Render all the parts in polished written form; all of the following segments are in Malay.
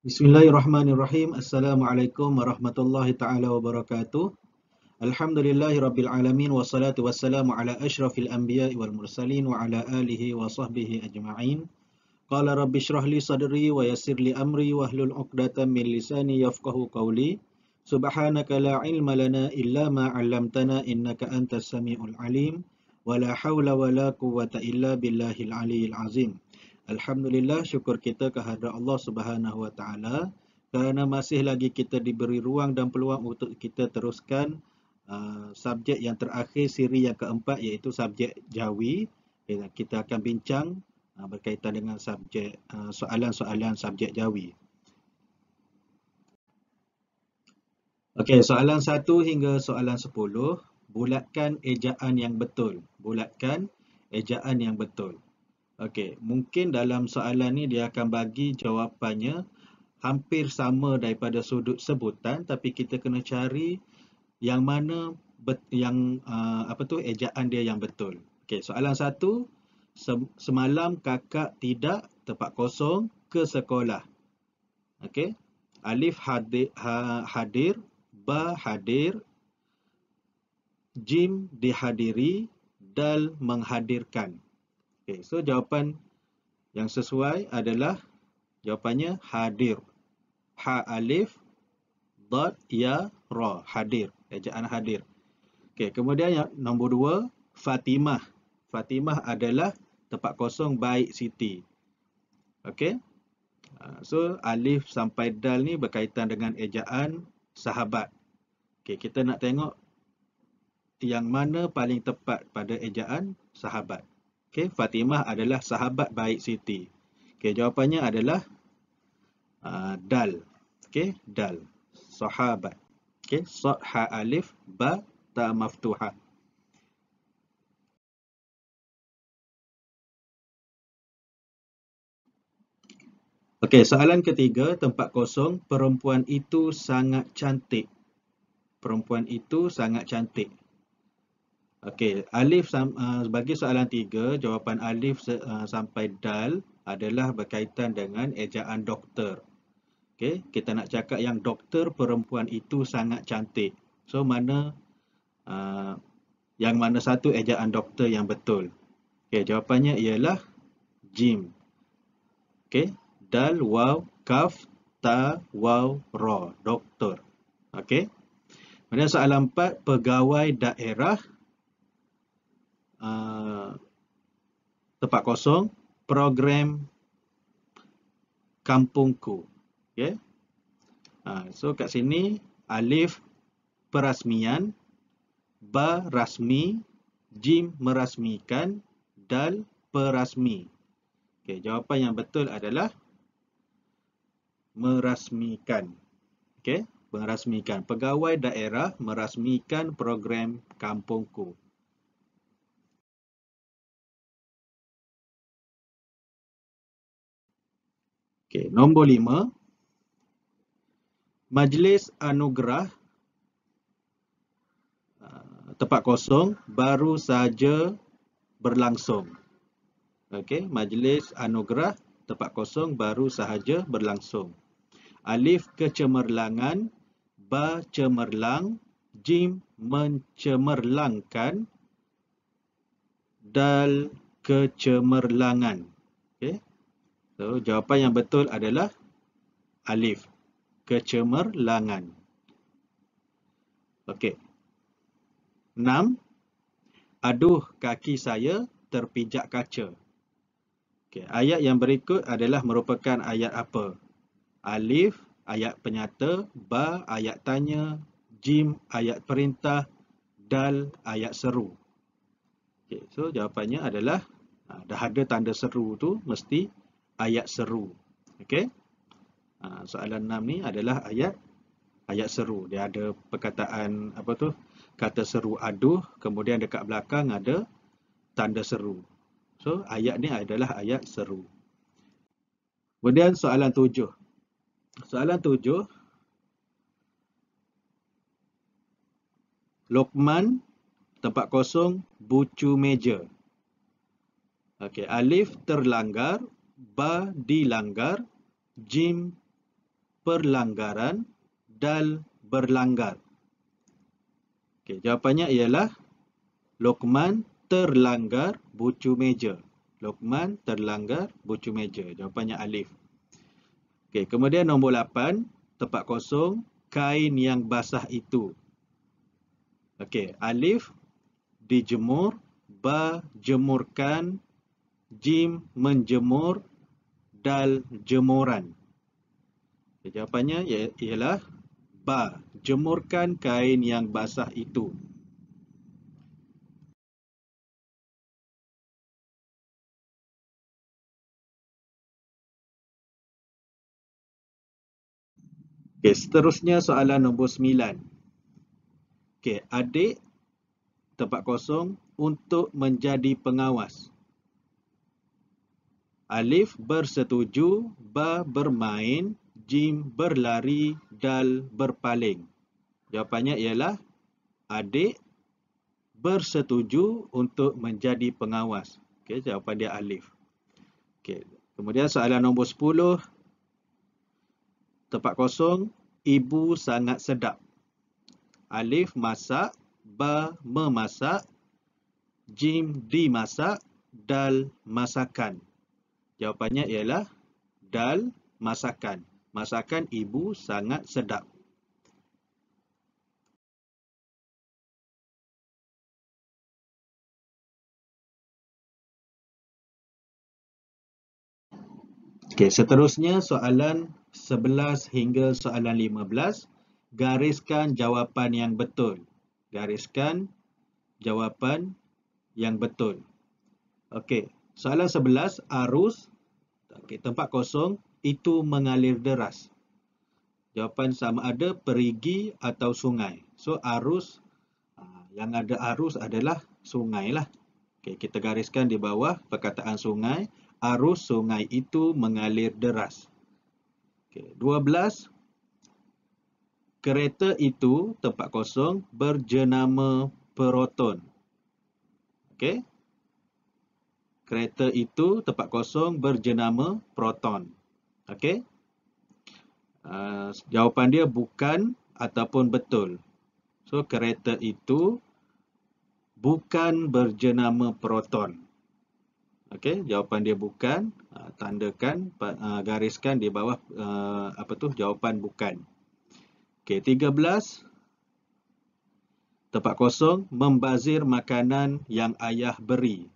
Bismillahirrahmanirrahim. Assalamualaikum warahmatullahi taala wabarakatuh. Alhamdulillahi rabbil alamin wassalatu wassalamu ala asyrafil anbiya'i wal mursalin wa ala alihi wa sahbihi ajma'in. Qala rabbi shrah li sadri wa yassir li amri wahlul 'uqdatam min lisani yafqahu qawli. Subhanaka la ilma lana illa ma 'allamtana innaka antas samiul alim. Wa la haula wa la quwwata illa billahil aliyyil azim. Alhamdulillah, syukur kita kehadrat Allah Subhanahu Wa Taala kerana masih lagi kita diberi ruang dan peluang untuk kita teruskan subjek yang terakhir siri yang keempat, iaitu subjek Jawi. Kita akan bincang berkaitan dengan subjek soalan-soalan subjek Jawi. Okey, soalan 1 hingga soalan 10, bulatkan ejaan yang betul. Bulatkan ejaan yang betul. Okey, mungkin dalam soalan ni dia akan bagi jawapannya hampir sama daripada sudut sebutan, tapi kita kena cari yang mana ejaan dia yang betul. Okey, soalan 1, semalam kakak tidak tempat kosong ke sekolah. Okey, alif hadir, ba hadir, jim dihadiri, dal menghadirkan. Okay, so jawapan yang sesuai adalah jawapannya hadir. Ha alif, dot, ya, ra. Hadir. Ejaan hadir. Okay, kemudian yang nombor 2, Fatimah. Fatimah adalah tempat kosong baik Siti. Okay. So alif sampai dal ni berkaitan dengan ejaan sahabat. Okay, kita nak tengok yang mana paling tepat pada ejaan sahabat. Okey, Fatimah adalah sahabat baik Siti. Okey, jawapannya adalah dal. Okey, dal. Sahabat. Okey, sad ha alif ba ta maftuhah. Okey, soalan ketiga, tempat kosong, perempuan itu sangat cantik. Perempuan itu sangat cantik. Okey, alif bagi soalan 3, jawapan alif sampai dal adalah berkaitan dengan ejaan doktor. Okey, kita nak cakap yang doktor perempuan itu sangat cantik. So yang mana satu ejaan doktor yang betul? Okey, jawapannya ialah jim. Okey, dal, waw, kaf, ta, waw, ra, doktor. Okey. Kemudian soalan 4, pegawai daerah tempat kosong, program kampungku. Okay. So kat sini alif perasmian, ba rasmi, jim merasmikan, dal perasmi. Okay, jawapan yang betul adalah merasmikan. Okay, merasmikan. Pegawai daerah merasmikan program kampungku. Okay, nombor 5. Majlis anugerah tempat kosong baru saja berlangsung. Okey, majlis anugerah tempat kosong baru sahaja berlangsung. Alif kecemerlangan, ba cemerlang, jim mencemerlangkan, dal kecemerlangan. Okey. So jawapan yang betul adalah alif, kecemerlangan. Okey. 6. Aduh, kaki saya terpijak kaca. Okey, ayat yang berikut adalah merupakan ayat apa? Alif, ayat penyata, ba, ayat tanya, jim, ayat perintah, dal, ayat seru. Okey, so jawapannya adalah dah ada tanda seru tu mesti ayat seru. Okey. Soalan 6 ni adalah ayat seru. Dia ada perkataan kata seru aduh, kemudian dekat belakang ada tanda seru. So ayat ni adalah ayat seru. Kemudian soalan 7. Soalan 7, Lokman tempat kosong bucu meja. Okey, alif terlanggar, ba dilanggar, jim perlanggaran, dal berlanggar. Okey, jawapannya ialah Lokman terlanggar bucu meja. Lokman terlanggar bucu meja. Jawapannya alif. Okey, kemudian nombor 8, tempat kosong, kain yang basah itu. Okey, alif dijemur, ba jemurkan, jim menjemur, dal jemuran. Okay, jawapannya ialah ba, jemurkan kain yang basah itu. Okay, seterusnya soalan nombor 9. Okay, adik tempat kosong untuk menjadi pengawas. Alif bersetuju, ba bermain, jim berlari, dal berpaling. Jawapannya ialah adik bersetuju untuk menjadi pengawas. Okey, jawapan dia alif. Okey, kemudian soalan nombor 10. Tempat kosong, ibu sangat sedap. Alif masak, ba memasak, jim dimasak, dal masakan. Jawapannya ialah dal masakan. Masakan ibu sangat sedap. Okey, seterusnya soalan 11 hingga soalan 15. Gariskan jawapan yang betul. Gariskan jawapan yang betul. Okey, soalan 11, arus, tempat kosong, itu mengalir deras. Jawapan sama ada perigi atau sungai. So, arus, yang ada arus adalah sungai lah. Okey, kita gariskan di bawah perkataan sungai. Arus sungai itu mengalir deras. Okey, 12. Kereta itu, tempat kosong, berjenama Proton. Okey. Kereta itu, tempat kosong, berjenama Proton. Okey. Jawapan dia bukan ataupun betul. So, kereta itu bukan berjenama Proton. Okey, jawapan dia bukan. Tandakan, gariskan di bawah jawapan bukan. Okey, 13. Tempat kosong, membazir makanan yang ayah beri.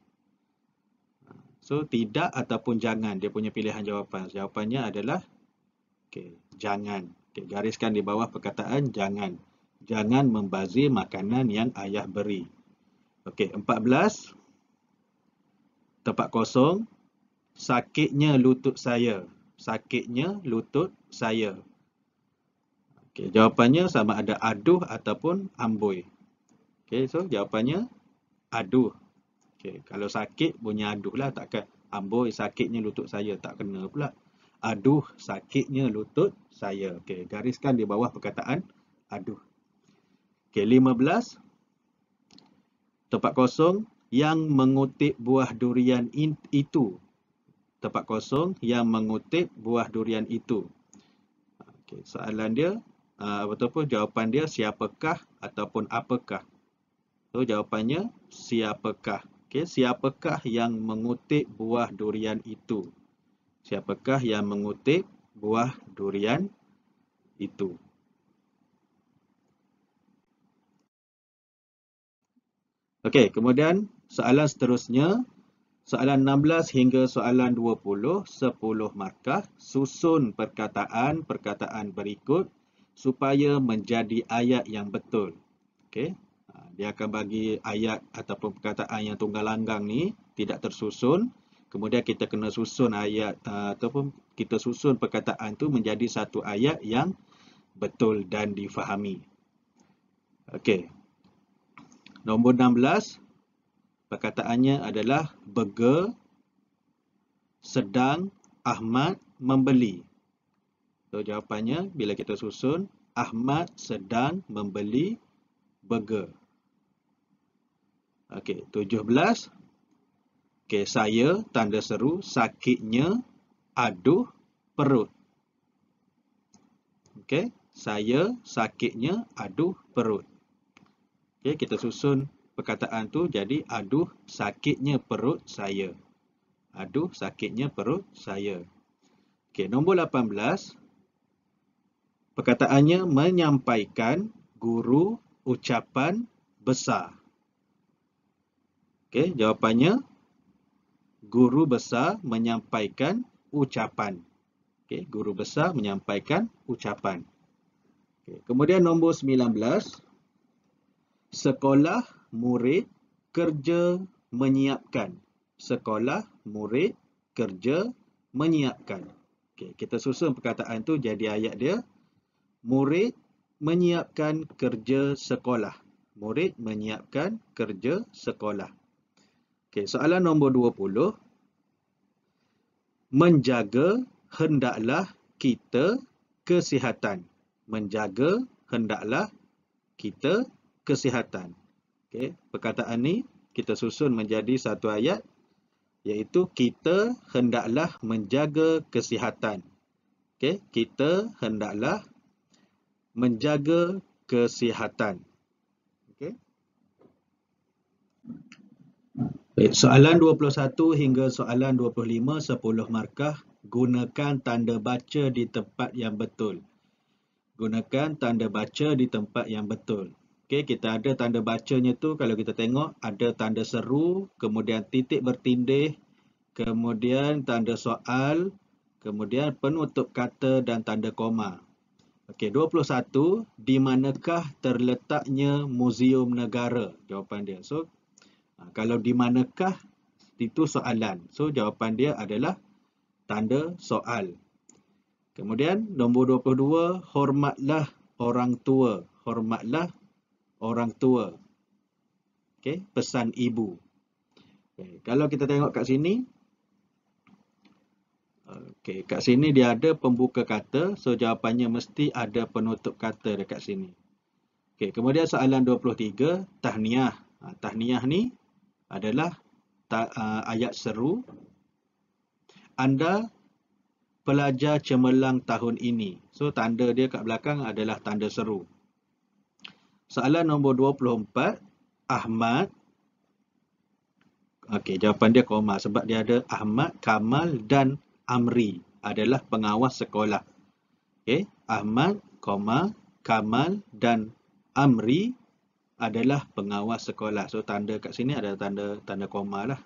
So, tidak ataupun jangan. Dia punya pilihan jawapan. Jawapannya adalah jangan. Gariskan di bawah perkataan jangan. Jangan membazir makanan yang ayah beri. 14. Tempat kosong, sakitnya lutut saya. Sakitnya lutut saya. Jawapannya sama ada aduh ataupun amboi. So jawapannya aduh. Kalau sakit bunyi aduh lah, takkan amboi sakitnya lutut saya, tak kena pula. Aduh sakitnya lutut saya. Gariskan di bawah perkataan aduh. 15. Tempat kosong, yang mengutip buah durian itu. Tempat kosong, yang mengutip buah durian itu. Soalan dia, jawapan dia siapakah ataupun apakah. So, jawapannya siapakah. Siapakah yang mengutip buah durian itu? Siapakah yang mengutip buah durian itu? Okey, kemudian soalan seterusnya, soalan 16 hingga soalan 20, 10 markah. Susun perkataan berikut supaya menjadi ayat yang betul. Okey. Dia akan bagi ayat ataupun perkataan yang tunggal langgang ni tidak tersusun. Kemudian kita kena susun ayat ataupun kita susun perkataan tu menjadi satu ayat yang betul dan difahami. Okey. Nombor 16, perkataannya adalah burger sedang Ahmad membeli. So, jawapannya bila kita susun, Ahmad sedang membeli burger. Okey, 17. Okey, saya, tanda seru, sakitnya, aduh, perut. Okey, saya sakitnya aduh perut. Okey, kita susun perkataan tu jadi aduh sakitnya perut saya. Aduh sakitnya perut saya. Okey, nombor 18. Perkataannya menyampaikan guru ucapan besar. Okey, jawapannya guru besar menyampaikan ucapan. Okey, guru besar menyampaikan ucapan. Okey, kemudian nombor 19. Sekolah murid kerja menyiapkan. Sekolah murid kerja menyiapkan. Okey, kita susun perkataan tu jadi ayat dia. Murid menyiapkan kerja sekolah. Murid menyiapkan kerja sekolah. Okey, soalan nombor 20. Menjaga hendaklah kita kesihatan. Menjaga hendaklah kita kesihatan. Okey, perkataan ni kita susun menjadi satu ayat, iaitu kita hendaklah menjaga kesihatan. Okey, kita hendaklah menjaga kesihatan. Okey. Baik, soalan 21 hingga soalan 25, 10 markah. Gunakan tanda baca di tempat yang betul. Gunakan tanda baca di tempat yang betul. Okey, kita ada tanda bacanya tu, kalau kita tengok ada tanda seru, kemudian titik bertindih, kemudian tanda soal, kemudian penutup kata dan tanda koma. Okey, 21, di manakah terletaknya Muzium Negara? Jawapan dia. So, kalau di manakah itu soalan. So, jawapan dia adalah tanda soal. Kemudian nombor 22, hormatlah orang tua. Hormatlah orang tua. Okey, pesan ibu. Okay. Kalau kita tengok kat sini, okey, kat sini dia ada pembuka kata, so jawapannya mesti ada penutup kata dekat sini. Okey, kemudian soalan 23, tahniah. Tahniah ni adalah ayat seru. Anda pelajar cemerlang tahun ini. So tanda dia kat belakang adalah tanda seru. Soalan nombor 24, Ahmad. Okey, jawapan dia koma sebab dia ada Ahmad, Kamal dan Amri adalah pengawas sekolah. Okey, Ahmad, Kamal dan Amri adalah pengawas sekolah. So tanda kat sini ada tanda koma lah.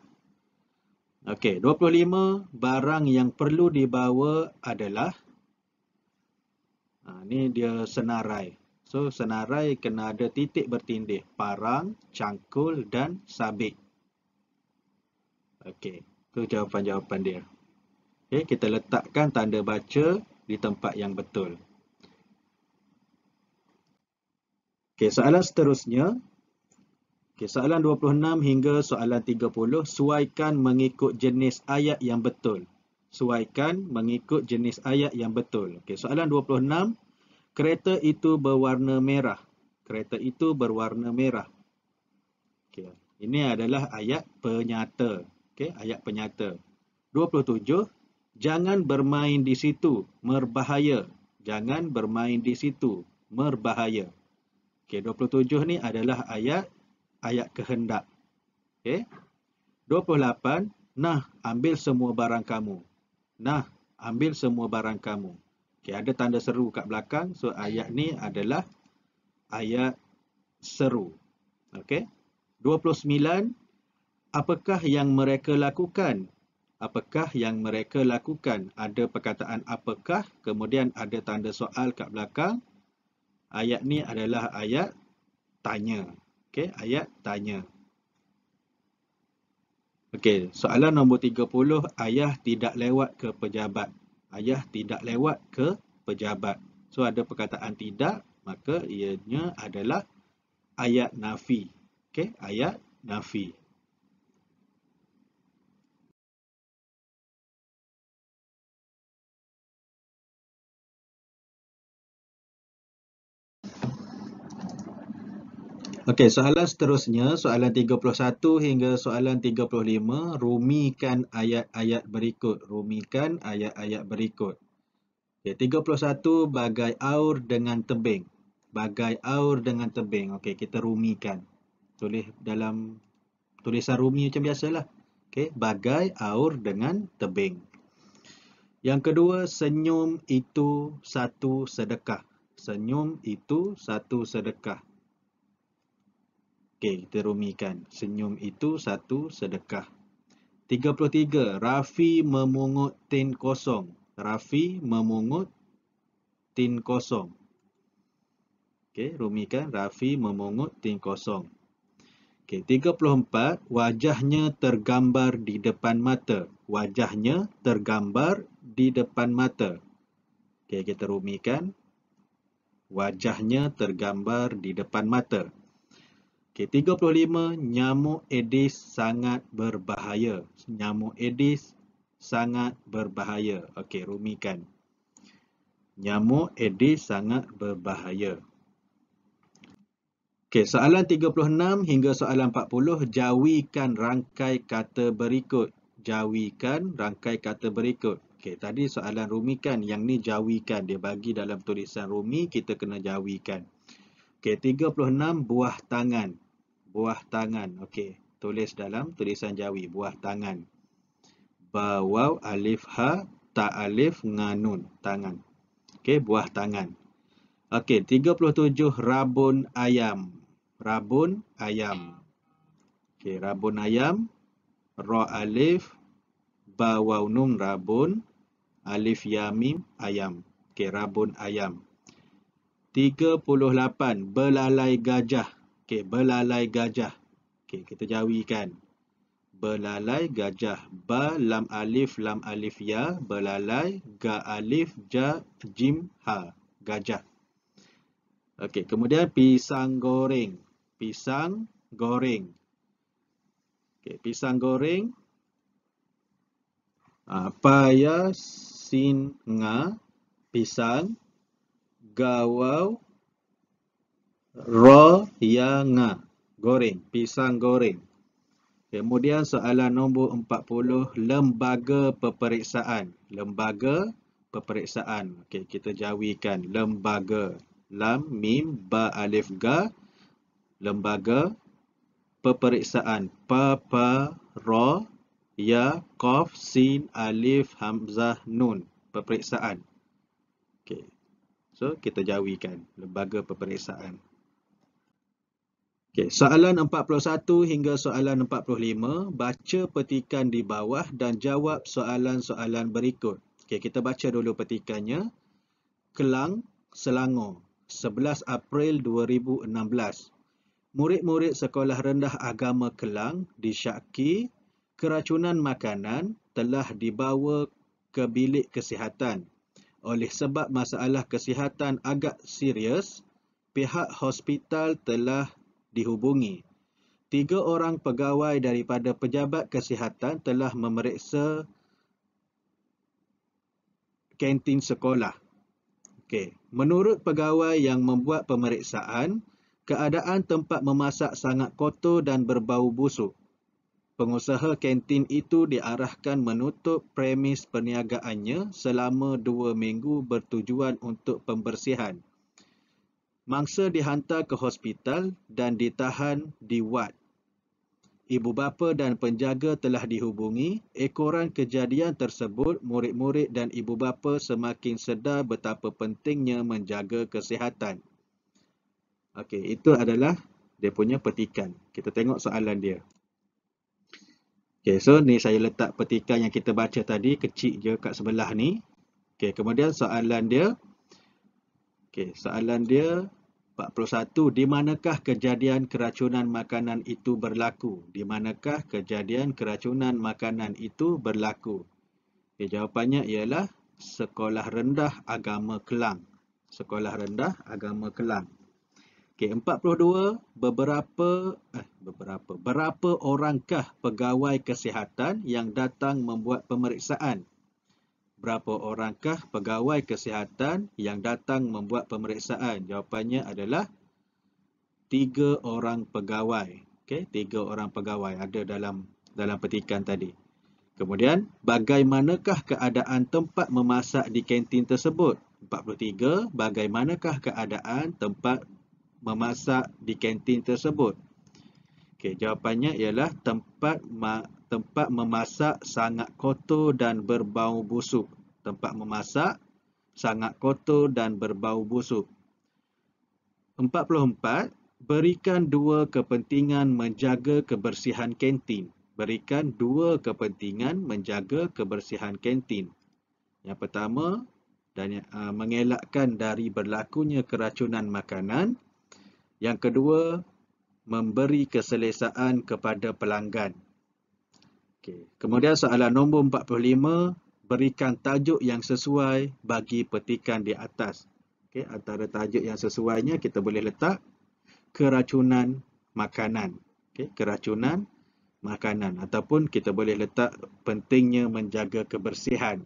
Okey, 25, barang yang perlu dibawa adalah ni dia senarai. So senarai kena ada titik bertindih, parang, cangkul dan sabit. Okey, tu jawapan-jawapan dia. Okey, kita letakkan tanda baca di tempat yang betul. Okey, soalan seterusnya. Okey, soalan 26 hingga soalan 30, suaikan mengikut jenis ayat yang betul. Suaikan mengikut jenis ayat yang betul. Okey, soalan 26, kereta itu berwarna merah. Kereta itu berwarna merah. Okey, ini adalah ayat penyata. Okey, ayat penyata. 27, jangan bermain di situ, berbahaya. Jangan bermain di situ, berbahaya. Okey, 27 ni adalah ayat kehendak. Okey. 28, nah, ambil semua barang kamu. Nah, ambil semua barang kamu. Okey, ada tanda seru kat belakang. So ayat ni adalah ayat seru. Okey. 29, apakah yang mereka lakukan? Apakah yang mereka lakukan? Ada perkataan apakah, kemudian ada tanda soal kat belakang. Ayat ni adalah ayat tanya. Okey, ayat tanya. Okey, soalan nombor 30, ayah tidak lewat ke pejabat. Ayah tidak lewat ke pejabat. So ada perkataan tidak, maka ianya adalah ayat nafi. Okey, ayat nafi. Okey, soalan seterusnya, soalan 31 hingga soalan 35, rumikan ayat-ayat berikut. Rumikan ayat-ayat berikut. Okey, 31 bagai aur dengan tebing. Bagai aur dengan tebing. Okey, kita rumikan. Tulis dalam tulisan rumi macam biasalah. Okey, bagai aur dengan tebing. Yang kedua, senyum itu satu sedekah. Senyum itu satu sedekah. Okey, kita rumikan. Senyum itu satu sedekah. 33. Rafi memungut tin kosong. Rafi memungut tin kosong. Okey, rumikan. Rafi memungut tin kosong. Okey, 34. Wajahnya tergambar di depan mata. Wajahnya tergambar di depan mata. Okey, kita rumikan. Wajahnya tergambar di depan mata. Okey, 35. Nyamuk Aedes sangat berbahaya. Nyamuk Aedes sangat berbahaya. Okey, rumikan. Nyamuk Aedes sangat berbahaya. Okey, soalan 36 hingga soalan 40, jawikan rangkai kata berikut. Jawikan rangkai kata berikut. Okey, tadi soalan rumikan, yang ni jawikan. Dia bagi dalam tulisan rumi, kita kena jawikan. Okey, 36 buah tangan. Buah tangan. Okey, tulis dalam tulisan jawi, buah tangan. Ba, waw, alif, ha, ta, alif, nganun, tangan. Okey, buah tangan. Okey, 37 rabun ayam. Rabun ayam. Okey, rabun ayam. Ra, alif, ba, waw, nun, rabun. Alif, ya, mim, ayam. Okey, rabun ayam. 38 belalai gajah. Okey, belalai gajah. Okey, kita jawikan. Belalai gajah. Ba, lam alif ya, belalai, ga alif ja jim ha, gajah. Okey, kemudian pisang goreng. Pisang goreng. Okey, pisang goreng. Paya singa pisang, gawau ra ya nga goreng, pisang goreng. Kemudian soalan nombor 40, lembaga peperiksaan. Lembaga peperiksaan. Okey, kita jawikan. Lembaga. Lam, mim, ba, alif, ga. Lembaga peperiksaan. Pa, pa, ra, ya, qaf, sin, alif, hamzah, nun. Peperiksaan. Okey. So, kita jawikan. Lembaga peperiksaan. Okey, soalan 41 hingga soalan 45, baca petikan di bawah dan jawab soalan-soalan berikut. Okey, kita baca dulu petikannya. Kelang, Selangor, 11 April 2016. Murid-murid Sekolah Rendah Agama Kelang disyaki keracunan makanan telah dibawa ke bilik kesihatan. Oleh sebab masalah kesihatan agak serius, pihak hospital telah dihubungi. 3 orang pegawai daripada pejabat kesihatan telah memeriksa kantin sekolah. Okey, menurut pegawai yang membuat pemeriksaan, keadaan tempat memasak sangat kotor dan berbau busuk. Pengusaha kantin itu diarahkan menutup premis perniagaannya selama 2 minggu bertujuan untuk pembersihan. Mangsa dihantar ke hospital dan ditahan di wad. Ibu bapa dan penjaga telah dihubungi. Ekoran kejadian tersebut, murid-murid dan ibu bapa semakin sedar betapa pentingnya menjaga kesihatan. Okey, itu adalah dia punya petikan. Kita tengok soalan dia. Okey, so ni saya letak petikan yang kita baca tadi, kecil je kat sebelah ni. Okey, kemudian soalan dia. Okey, soalan dia 41. Di manakah kejadian keracunan makanan itu berlaku? Di manakah kejadian keracunan makanan itu berlaku? Okay, jawapannya ialah Sekolah Rendah Agama Kelang. Sekolah Rendah Agama Kelang. Okay, 42. Berapa orangkah pegawai kesihatan yang datang membuat pemeriksaan? Berapa orangkah pegawai kesihatan yang datang membuat pemeriksaan? Jawapannya adalah 3 orang pegawai. Okey, 3 orang pegawai ada dalam petikan tadi. Kemudian, bagaimanakah keadaan tempat memasak di kantin tersebut? 43. Bagaimanakah keadaan tempat memasak di kantin tersebut? Okey, jawapannya ialah tempat memasak sangat kotor dan berbau busuk. Tempat memasak sangat kotor dan berbau busuk. 44. Berikan dua kepentingan menjaga kebersihan kantin. Berikan dua kepentingan menjaga kebersihan kantin. Yang pertama, mengelakkan dari berlakunya keracunan makanan. Yang kedua, memberi keselesaan kepada pelanggan. Okay. Kemudian soalan nombor 45, berikan tajuk yang sesuai bagi petikan di atas. Okay. Antara tajuk yang sesuainya kita boleh letak keracunan makanan. Okay. Keracunan makanan. Ataupun kita boleh letak pentingnya menjaga kebersihan.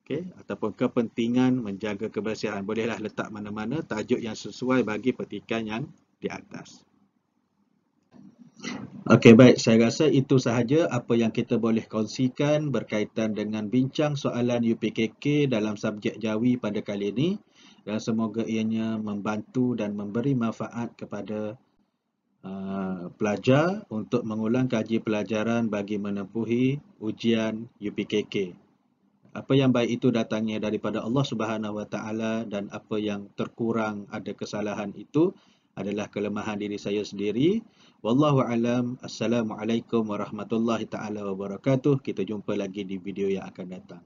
Okay. Ataupun kepentingan menjaga kebersihan. Bolehlah letak mana-mana tajuk yang sesuai bagi petikan yang di atas. Okey, baik. Saya rasa itu sahaja apa yang kita boleh kongsikan berkaitan dengan bincang soalan UPKK dalam subjek Jawi pada kali ini. Dan semoga ianya membantu dan memberi manfaat kepada pelajar untuk mengulang kaji pelajaran bagi menempuhi ujian UPKK. Apa yang baik itu datangnya daripada Allah Subhanahu Wa Taala, dan apa yang terkurang ada kesalahan itu adalah kelemahan diri saya sendiri. Wallahu alam. Assalamualaikum warahmatullahi taala wabarakatuh. Kita jumpa lagi di video yang akan datang.